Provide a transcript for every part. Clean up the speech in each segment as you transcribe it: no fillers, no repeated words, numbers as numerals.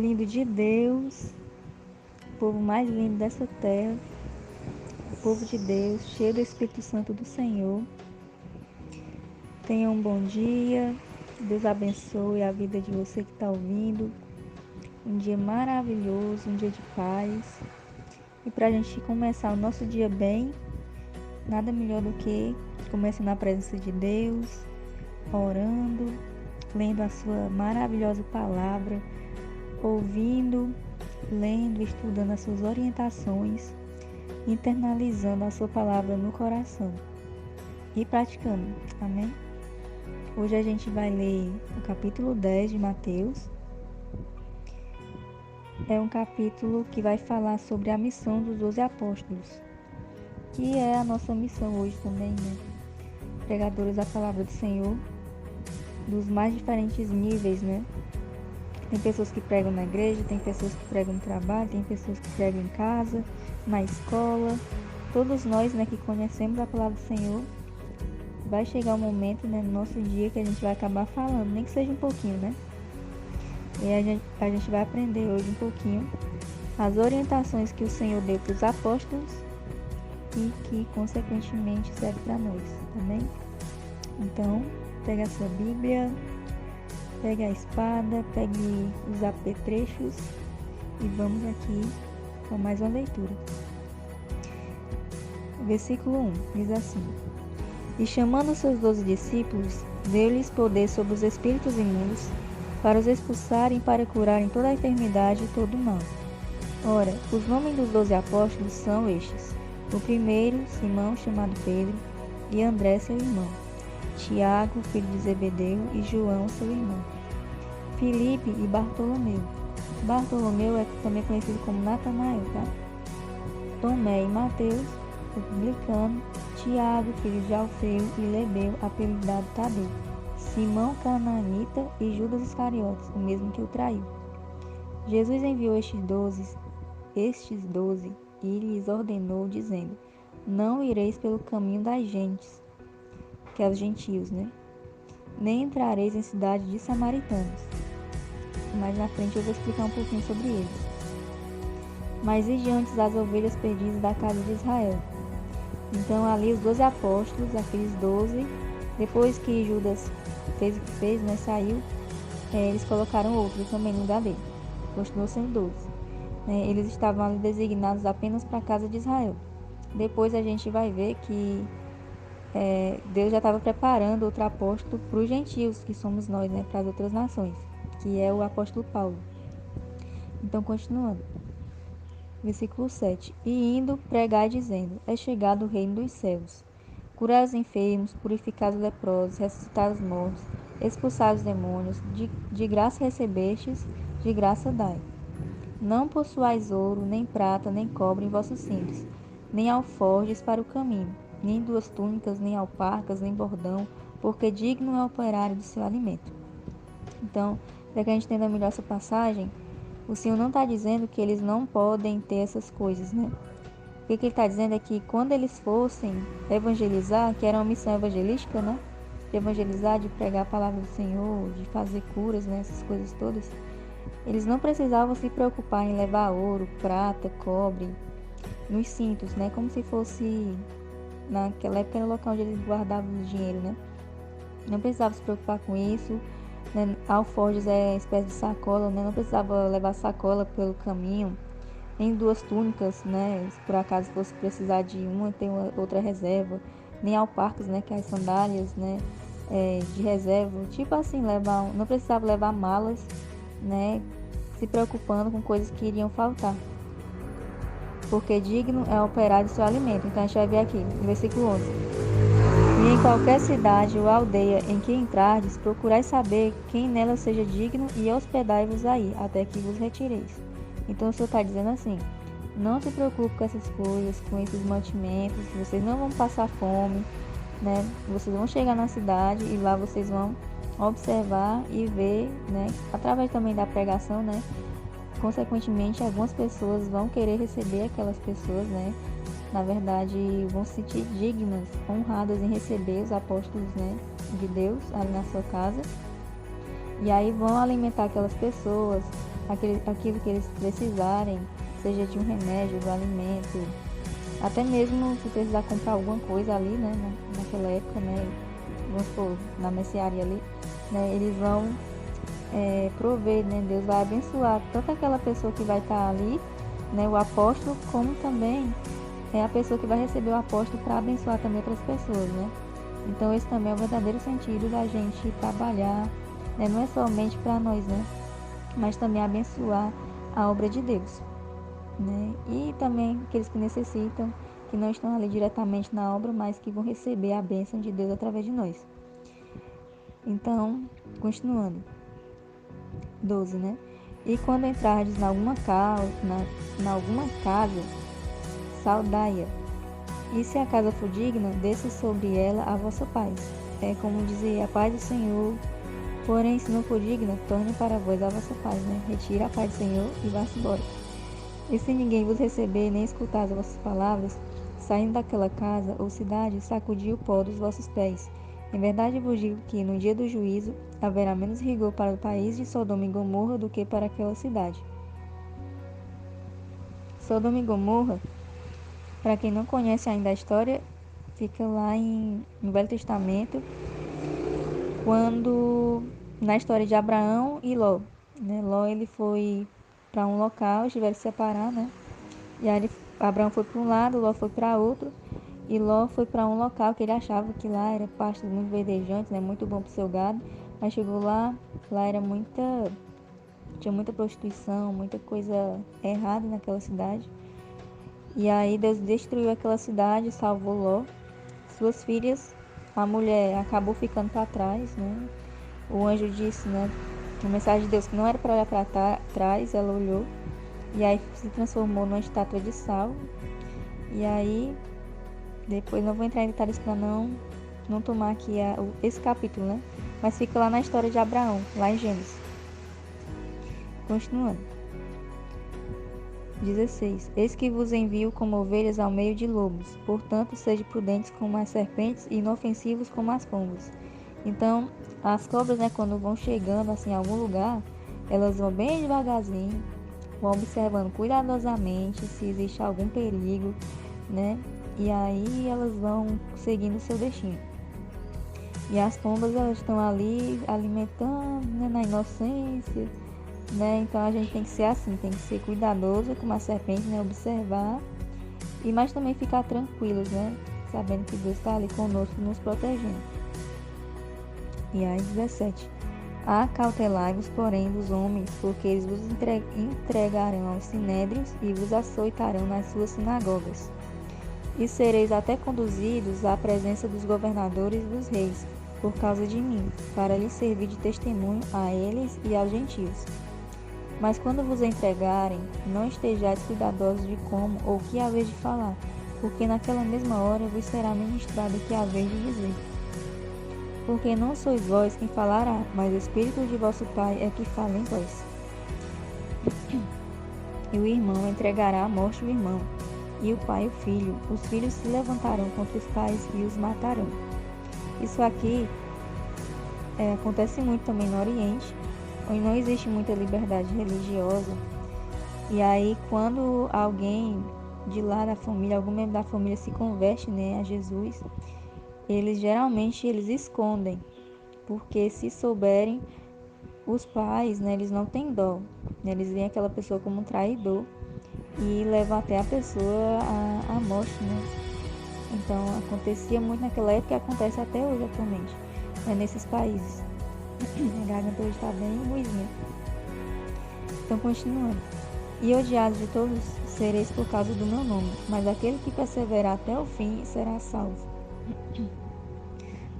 lindo de Deus, o povo mais lindo dessa terra, o povo de Deus, cheio do Espírito Santo do Senhor. Tenha um bom dia, Deus abençoe a vida de você que está ouvindo. Um dia maravilhoso, um dia de paz. E para a gente começar o nosso dia bem, nada melhor do que começar na presença de Deus, orando, lendo a sua maravilhosa palavra, ouvindo, lendo, estudando as suas orientações, internalizando a sua palavra no coração e praticando. Amém? Hoje a gente vai ler o capítulo 10 de Mateus. É um capítulo que vai falar sobre a missão dos 12 apóstolos, que é a nossa missão hoje também, né? Pregadores da palavra do Senhor, dos mais diferentes níveis, né? Tem pessoas que pregam na igreja, tem pessoas que pregam no trabalho, tem pessoas que pregam em casa, na escola. Todos nós, né, que conhecemos a palavra do Senhor, vai chegar um momento, né, no nosso dia que a gente vai acabar falando, nem que seja um pouquinho, né? E a gente vai aprender hoje um pouquinho as orientações que o Senhor deu para os apóstolos e que, consequentemente, serve para nós, tá bem? Então, pega a sua Bíblia, pegue a espada, pegue os apetrechos e vamos aqui com mais uma leitura. Versículo 1 diz assim: E chamando seus 12 discípulos, deu-lhes poder sobre os espíritos imundos, para os expulsarem e para curarem toda a enfermidade e todo o mal. Ora, os nomes dos 12 apóstolos são estes: o primeiro, Simão, chamado Pedro, e André, seu irmão, Tiago, filho de Zebedeu, e João, seu irmão, Filipe e Bartolomeu. Bartolomeu é também conhecido como Natanael, tá? Tomé e Mateus, o publicano, Tiago, filho de Alfeu, e Lebeu, apelidado Tadeu, Simão Canaanita e Judas Iscariotes, o mesmo que o traiu. Jesus enviou estes doze e lhes ordenou, dizendo: Não ireis pelo caminho das gentes, que é os gentios, né? Nem entrareis em cidade de samaritanos. Mais na frente eu vou explicar um pouquinho sobre eles. Mas ide antes das ovelhas perdidas da casa de Israel. Então ali os 12 apóstolos, aqueles 12, depois que Judas fez o que fez, né, saiu, eles colocaram outros também no lugar dele. Continuou sendo 12. Eles estavam ali designados apenas para a casa de Israel. Depois a gente vai ver que Deus já estava preparando outro apóstolo para os gentios, que somos nós, né, para as outras nações, que é o apóstolo Paulo. Então, continuando. Versículo 7. E indo, pregai dizendo: É chegado o reino dos céus. Curai os enfermos, purificai os leprosos, ressuscitai os mortos, expulsai os demônios, de graça recebestes, de graça dai. Não possuais ouro, nem prata, nem cobre em vossos cintos, nem alforjes para o caminho, nem 2 túnicas, nem alparcas, nem bordão, porque digno é o operário do seu alimento. Então, para que a gente entenda melhor essa passagem, o Senhor não está dizendo que eles não podem ter essas coisas, né? O que ele está dizendo é que quando eles fossem evangelizar, que era uma missão evangelística, né? De evangelizar, de pregar a palavra do Senhor, de fazer curas, né? Essas coisas todas. Eles não precisavam se preocupar em levar ouro, prata, cobre nos cintos, né? Como se fosse, naquela época, era o local onde eles guardavam o dinheiro, né? Não precisava se preocupar com isso, né? Alforjes é uma espécie de sacola, né? Não precisava levar sacola pelo caminho, nem 2 túnicas, né? Se por acaso fosse precisar de uma, tem outra reserva, nem alparcas, né? Que é as sandálias, né? De reserva, tipo assim, não precisava levar malas, né? Se preocupando com coisas que iriam faltar, porque digno é operar de seu alimento. Então a gente vai ver aqui, no versículo 11: E em qualquer cidade ou aldeia em que entrardes, procurai saber quem nela seja digno, e hospedai-vos aí, até que vos retireis. Então o Senhor está dizendo assim: não se preocupe com essas coisas, com esses mantimentos, vocês não vão passar fome, né? Vocês vão chegar na cidade e lá vocês vão observar e ver, né? Através também da pregação, né? Consequentemente, algumas pessoas vão querer receber aquelas pessoas, né? Na verdade, vão se sentir dignas, honradas em receber os apóstolos, né, de Deus ali na sua casa. E aí vão alimentar aquelas pessoas, aquilo que eles precisarem, seja de um remédio, do alimento, até mesmo se precisar comprar alguma coisa ali, né, naquela época, né, vamos supor, na mercearia ali, né, eles vão prover, né, Deus vai abençoar tanto aquela pessoa que vai estar ali, né, o apóstolo, como também a pessoa que vai receber o apóstolo para abençoar também outras pessoas, né. Então esse também é o verdadeiro sentido da gente trabalhar, né, não é somente para nós, né, mas também abençoar a obra de Deus, né, e também aqueles que necessitam, que não estão ali diretamente na obra, mas que vão receber a bênção de Deus através de nós. Então, continuando. 12, né? E quando entrardes na alguma casa, saudai-a. E se a casa for digna, desça sobre ela a vossa paz. É como dizer, a paz do Senhor. Porém, se não for digna, torne para vós a vossa paz, né? Retira a paz do Senhor e vá-se embora. E se ninguém vos receber, nem escutar as vossas palavras, saindo daquela casa ou cidade, sacudi o pó dos vossos pés. Em verdade vos digo que, no dia do juízo, haverá menos rigor para o país de Sodoma e Gomorra do que para aquela cidade. Sodoma e Gomorra, para quem não conhece ainda a história, fica lá no Velho Testamento, quando na história de Abraão e Ló. Né? Ló ele foi para um local, eles tiveram que se separar, né? E aí Abraão foi para um lado, Ló foi para outro. E Ló foi para um local que ele achava que lá era pastos muito verdejantes, né? Muito bom para o seu gado. Mas chegou lá era tinha muita prostituição, muita coisa errada naquela cidade. E aí Deus destruiu aquela cidade, salvou Ló. Suas filhas, a mulher acabou ficando para trás, né? O anjo disse, né? A mensagem de Deus que não era para olhar para trás, ela olhou. E aí se transformou numa estátua de sal. E aí, depois não vou entrar em detalhes para não tomar aqui esse capítulo, né? Mas fica lá na história de Abraão, lá em Gênesis. Continuando. 16. Eis que vos envio como ovelhas ao meio de lobos. Portanto, sede prudentes como as serpentes e inofensivos como as pombas. Então, as cobras, né, quando vão chegando assim, em algum lugar, elas vão bem devagarzinho, vão observando cuidadosamente se existe algum perigo, né? E aí elas vão seguindo o seu destino. E as pombas, elas estão ali alimentando, né, na inocência, né? Então a gente tem que ser assim, tem que ser cuidadoso como a serpente, né? Observar, mas também ficar tranquilos, né? Sabendo que Deus está ali conosco, nos protegendo. E aí 17. Acautelai-vos, porém, dos homens, porque eles vos entregarão aos sinédrios e vos açoitarão nas suas sinagogas. E sereis até conduzidos à presença dos governadores e dos reis, por causa de mim, para lhes servir de testemunho a eles e aos gentios. Mas quando vos entregarem, não estejais cuidadosos de como ou que haveis de falar, porque naquela mesma hora vos será ministrado o que haveis de dizer. Porque não sois vós quem falará, mas o Espírito de vosso Pai é que fala em vós. E o irmão entregará à morte o irmão, e o pai o filho. Os filhos se levantarão contra os pais e os matarão. Isso aqui acontece muito também no Oriente, onde não existe muita liberdade religiosa. E aí, quando alguém de lá da família, algum membro da família se converte, né, a Jesus, eles geralmente escondem, porque se souberem, os pais, né, eles não têm dó, né, eles veem aquela pessoa como um traidor e levam até a pessoa à morte, né? Então acontecia muito naquela época e acontece até hoje atualmente, né, nesses países. A garganta hoje está bem ruimzinha. Então continuando. E odiados de todos sereis por causa do meu nome, mas aquele que perseverar até o fim será salvo.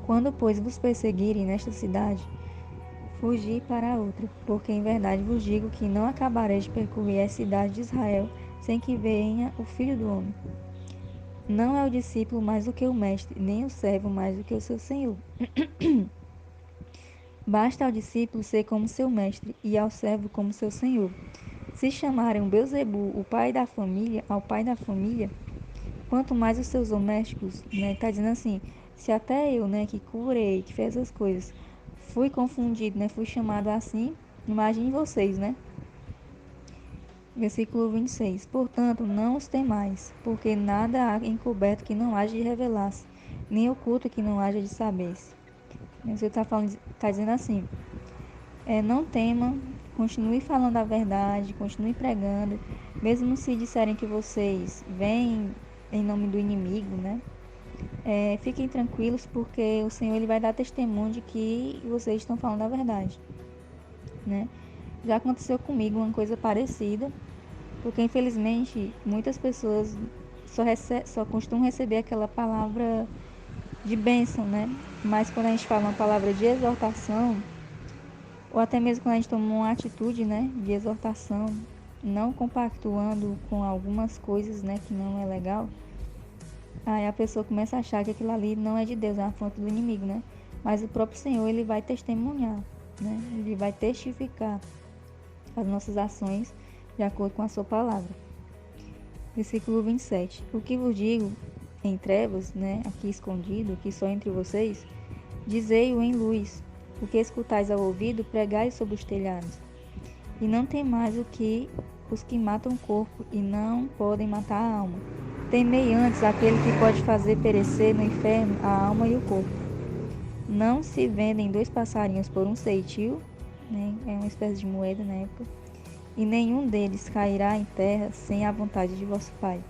Quando, pois, vos perseguirem nesta cidade, fugi para outra, porque em verdade vos digo que não acabarei de percorrer a cidade de Israel sem que venha o Filho do Homem. Não é o discípulo mais do que o mestre, nem o servo mais do que o seu senhor. Basta ao discípulo ser como seu mestre e ao servo como seu senhor. Se chamarem Beelzebu o pai da família, ao pai da família, quanto mais os seus domésticos, né? Tá dizendo assim, se até eu, né, que curei, que fez as coisas, fui confundido, né, fui chamado assim, imagine vocês, né? Versículo 26. Portanto, não os temais, porque nada há encoberto que não haja de revelar-se, nem oculto que não haja de saber-se. Você está dizendo assim, não tema, continue falando a verdade, continue pregando, mesmo se disserem que vocês vêm em nome do inimigo, né? Fiquem tranquilos, porque o Senhor ele vai dar testemunho de que vocês estão falando a verdade, né? Já aconteceu comigo uma coisa parecida, porque infelizmente muitas pessoas só costumam receber aquela palavra de bênção, né? Mas quando a gente fala uma palavra de exortação, ou até mesmo quando a gente toma uma atitude, né, de exortação, não compactuando com algumas coisas, né, que não é legal, aí a pessoa começa a achar que aquilo ali não é de Deus, é uma fonte do inimigo, né? Mas o próprio Senhor, ele vai testemunhar, né? Ele vai testificar as nossas ações de acordo com a sua palavra. Versículo 27. O que vos digo em trevas, né, aqui escondido, aqui só entre vocês, dizei-o em luz. O que escutais ao ouvido, pregai sobre os telhados. E não temais os que matam o corpo e não podem matar a alma. Temei antes aquele que pode fazer perecer no inferno a alma e o corpo. Não se vendem 2 passarinhos por um ceitil, né? É uma espécie de moeda na época, e nenhum deles cairá em terra sem a vontade de vosso Pai.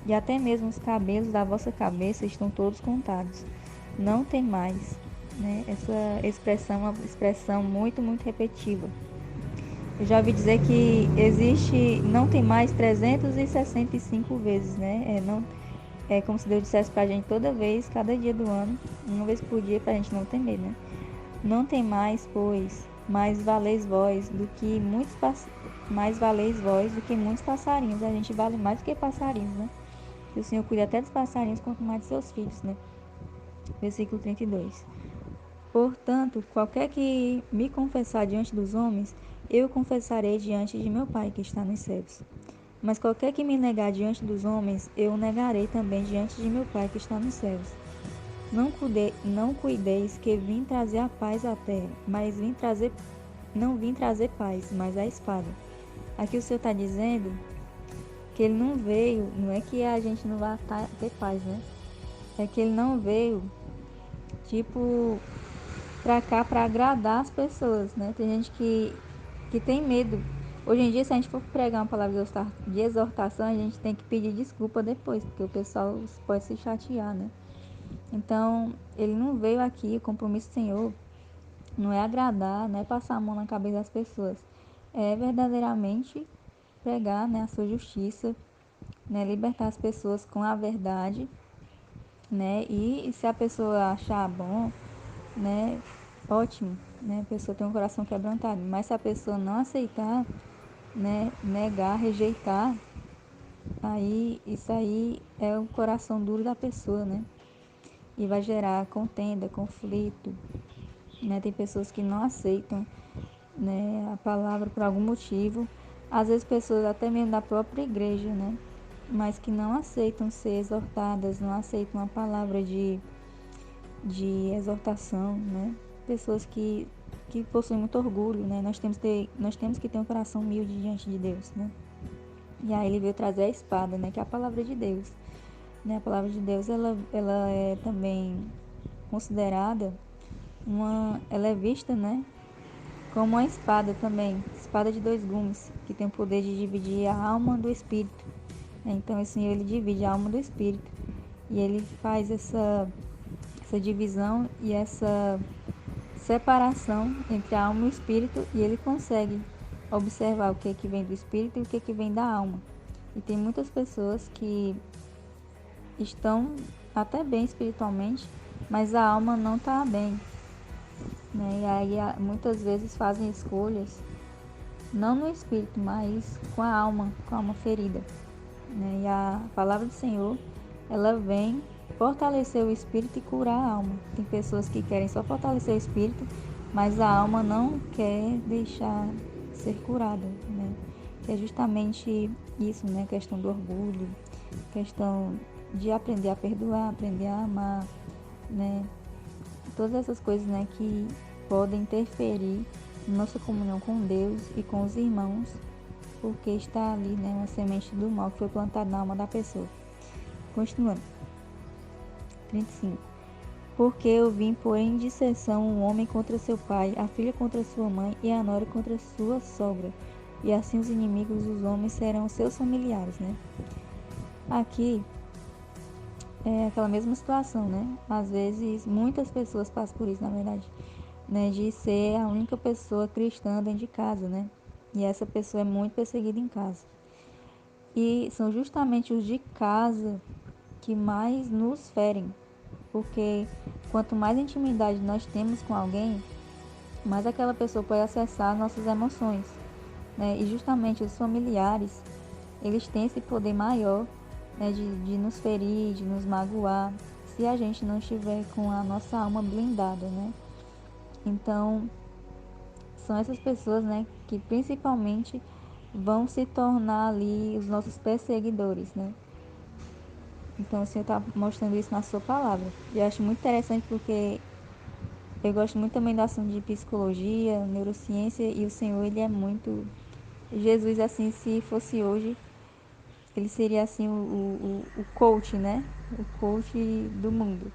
E até mesmo os cabelos da vossa cabeça estão todos contados. Não temais, né? Essa expressão é uma expressão muito, muito repetitiva. Eu já ouvi dizer que existe não tem mais 365 vezes, né? É como se Deus dissesse pra gente toda vez, cada dia do ano, uma vez por dia, pra gente não temer, né? Não tem mais, pois, mais valeis vós do que muitos passarinhos. A gente vale mais do que passarinhos, né? E o Senhor cuida até dos passarinhos, quanto mais de seus filhos, né? Versículo 32. Portanto, qualquer que me confessar diante dos homens, eu confessarei diante de meu Pai que está nos céus. Mas qualquer que me negar diante dos homens, eu o negarei também diante de meu Pai que está nos céus. Não cuideis que vim trazer a paz à terra, mas não vim trazer paz, mas a espada. Aqui o Senhor está dizendo que ele não veio, não é que a gente não vai ter paz, né? É que ele não veio, tipo, pra cá pra agradar as pessoas, né? Tem gente que tem medo. Hoje em dia, se a gente for pregar uma palavra de exortação, a gente tem que pedir desculpa depois, porque o pessoal pode se chatear, né? Então, ele não veio aqui, o compromisso do Senhor não é agradar, não é passar a mão na cabeça das pessoas. É verdadeiramente pregar, né, a sua justiça, né, libertar as pessoas com a verdade, né? E se a pessoa achar bom, né, ótimo, né? A pessoa tem um coração quebrantado. Mas se a pessoa não aceitar, né, negar, rejeitar, aí isso aí é o coração duro da pessoa, né? E vai gerar contenda, conflito, né? Tem pessoas que não aceitam, né, a palavra por algum motivo. Às vezes pessoas até mesmo da própria igreja, né? Mas que não aceitam ser exortadas, não aceitam a palavra de exortação, né? Pessoas que possuem muito orgulho, né? Nós temos que ter um coração humilde diante de Deus, né? E aí ele veio trazer a espada, né? Que é a palavra de Deus, né? A palavra de Deus, ela é também considerada ela é vista, né? Como uma espada também, espada de 2 gumes, que tem o poder de dividir a alma do espírito. Então, assim, ele divide a alma do espírito. E ele faz essa divisão e essa separação entre a alma e o espírito, e ele consegue observar o que vem do espírito e o que vem da alma. E tem muitas pessoas que estão até bem espiritualmente, mas a alma não está bem, né? E aí muitas vezes fazem escolhas não no espírito, mas com a alma ferida, né? E a palavra do Senhor, ela vem fortalecer o espírito e curar a alma. Tem pessoas que querem só fortalecer o espírito, mas a alma não quer deixar ser curada, né? Que é justamente isso, né? Questão do orgulho, questão de aprender a perdoar, aprender a amar, né? Todas essas coisas, né, que podem interferir na nossa comunhão com Deus e com os irmãos, porque está ali, né, uma semente do mal que foi plantada na alma da pessoa. Continuando. 35. Porque eu vim pôr em disseção um homem contra seu pai, a filha contra sua mãe e a nora contra sua sogra. E assim os inimigos dos homens serão seus familiares, né? Aqui é aquela mesma situação, né? Às vezes, muitas pessoas passam por isso, na verdade, né? De ser a única pessoa cristã dentro de casa, né? E essa pessoa é muito perseguida em casa. E são justamente os de casa que mais nos ferem, porque quanto mais intimidade nós temos com alguém, mais aquela pessoa pode acessar nossas emoções, né? E justamente os familiares, eles têm esse poder maior, né, de nos ferir, de nos magoar, se a gente não estiver com a nossa alma blindada, né? Então, são essas pessoas, né, que principalmente vão se tornar ali os nossos perseguidores, né? Então, o Senhor está mostrando isso na sua palavra. E eu acho muito interessante porque eu gosto muito também do assunto de psicologia, neurociência, e o Senhor, ele é muito... Jesus, assim, se fosse hoje, ele seria, assim, o coach, né? O coach do mundo,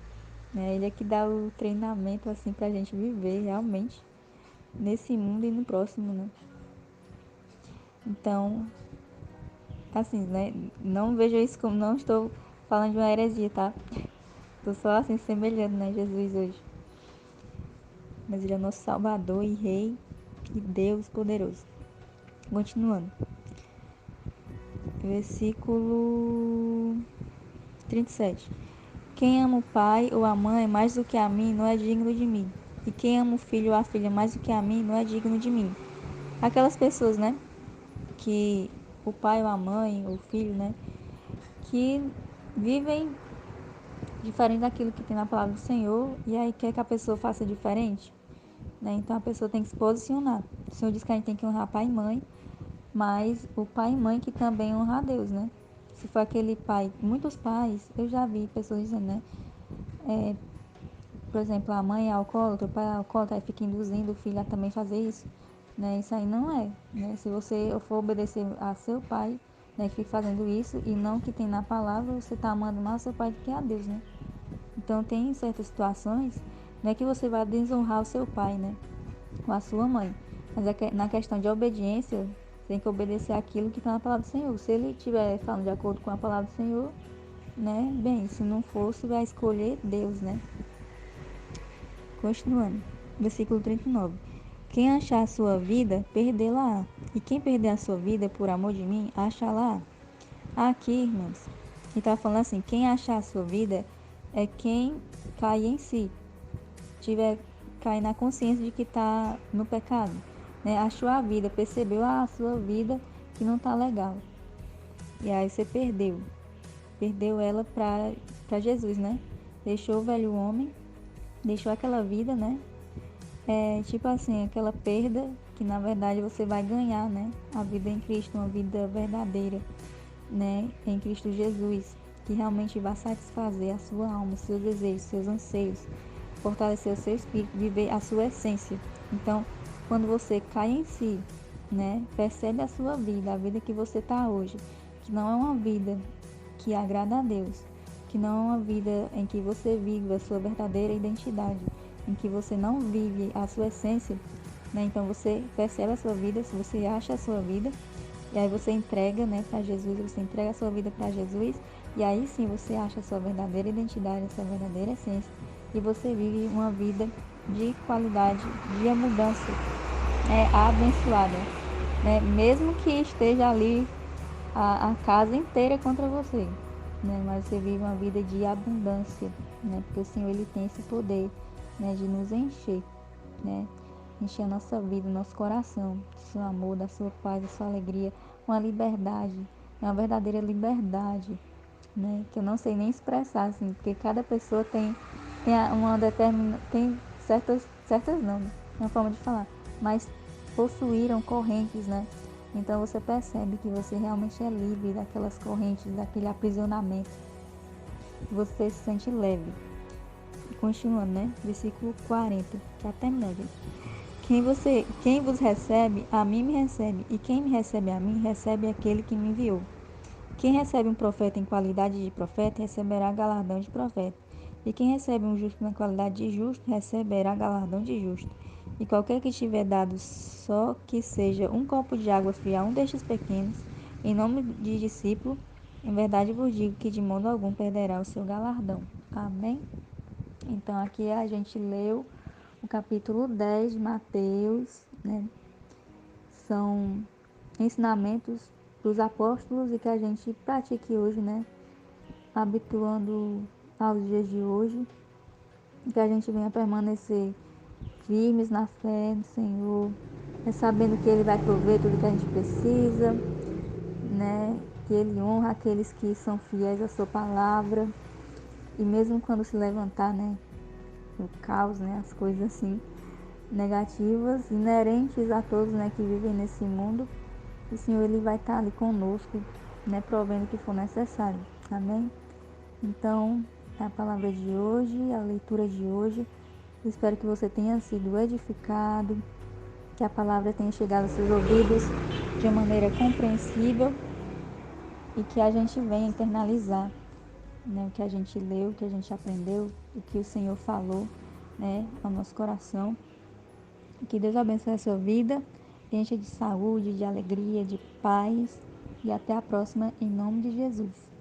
né? Ele é que dá o treinamento, assim, pra gente viver realmente nesse mundo e no próximo, né? Então, assim, né? Não vejo isso como... Não estou falando de uma heresia, tá? Estou só, assim, semelhando, né? Jesus hoje. Mas ele é o nosso Salvador e Rei e Deus poderoso. Continuando. Versículo 37. Quem ama o pai ou a mãe mais do que a mim não é digno de mim. E quem ama o filho ou a filha mais do que a mim não é digno de mim. Aquelas pessoas, né? Que o pai ou a mãe ou o filho, né? Que vivem diferente daquilo que tem na palavra do Senhor. E aí quer que a pessoa faça diferente, né? Então a pessoa tem que se posicionar. O Senhor diz que a gente tem que honrar pai e mãe, mas o pai e mãe que também honra a Deus, né? Se for aquele pai, muitos pais, eu já vi pessoas dizendo, né? Por exemplo, a mãe é alcoólatra, o pai é alcoólatra, aí fica induzindo o filho a também fazer isso, né? Isso aí não é, né? Se você for obedecer a seu pai, né, que fica fazendo isso e não que tem na palavra, você está amando mais seu pai do que a Deus, né? Então tem certas situações, não é que você vai desonrar o seu pai, né? Ou a sua mãe, mas na questão de obediência, você tem que obedecer aquilo que está na palavra do Senhor. Se ele estiver falando de acordo com a palavra do Senhor, né? Bem, se não for, você vai escolher Deus, né? Continuando, versículo 39. Quem achar a sua vida, perdê-la-á. E quem perder a sua vida por amor de mim, achá-la-á. Aqui, irmãos, ele está falando assim, quem achar a sua vida é quem cai em si, cai na consciência de que está no pecado, né? Achou a vida, percebeu a sua vida que não está legal. E aí você perdeu ela para Jesus, né? Deixou o velho homem, deixou aquela vida, né? Tipo assim, aquela perda que na verdade você vai ganhar, né? A vida em Cristo, uma vida verdadeira, né? Em Cristo Jesus, que realmente vai satisfazer a sua alma, seus desejos, seus anseios, fortalecer o seu espírito, viver a sua essência. Então, quando você cai em si, né? Percebe a sua vida, a vida que você está hoje, que não é uma vida que agrada a Deus, que não é uma vida em que você vive a sua verdadeira identidade, em que você não vive a sua essência, né? Então você percebe a sua vida, se você acha a sua vida, e aí você entrega, né, para Jesus, você entrega a sua vida para Jesus, e aí sim você acha a sua verdadeira identidade, a sua verdadeira essência, e você vive uma vida de qualidade, de abundância, abençoada, né? Mesmo que esteja ali a casa inteira contra você, né? Mas você vive uma vida de abundância, né? Porque o Senhor, ele tem esse poder, né, de nos encher, né? Encher a nossa vida, o nosso coração, do seu amor, da sua paz, da sua alegria, uma liberdade, uma verdadeira liberdade, né? Que eu não sei nem expressar, assim, porque cada pessoa tem certas não, né? Uma forma de falar, mas possuíram correntes, né? Então você percebe que você realmente é livre daquelas correntes, daquele aprisionamento. Você se sente leve. Continuando, né? Versículo 40, que até melhor, gente. Quem vos recebe, a mim me recebe, e quem me recebe a mim, recebe aquele que me enviou. Quem recebe um profeta em qualidade de profeta, receberá galardão de profeta. E quem recebe um justo na qualidade de justo, receberá galardão de justo. E qualquer que tiver dado só que seja um copo de água fria a um destes pequenos, em nome de discípulo, em verdade vos digo que de modo algum perderá o seu galardão. Amém? Então aqui a gente leu o capítulo 10 de Mateus, né? São ensinamentos dos apóstolos e que a gente pratique hoje, né? Habituando aos dias de hoje, e que a gente venha permanecer firmes na fé do Senhor, sabendo que Ele vai prover tudo que a gente precisa, né? Que Ele honra aqueles que são fiéis à sua palavra, e mesmo quando se levantar, né? O caos, né? As coisas assim negativas, inerentes a todos, né? Que vivem nesse mundo, o Senhor Ele vai estar ali conosco, né? Provendo o que for necessário. Amém? Então, é a palavra de hoje, a leitura de hoje. Espero que você tenha sido edificado, que a palavra tenha chegado aos seus ouvidos de uma maneira compreensível e que a gente venha internalizar, né, o que a gente leu, o que a gente aprendeu, o que o Senhor falou, né, ao nosso coração. E que Deus abençoe a sua vida, encha de saúde, de alegria, de paz. E até a próxima, em nome de Jesus.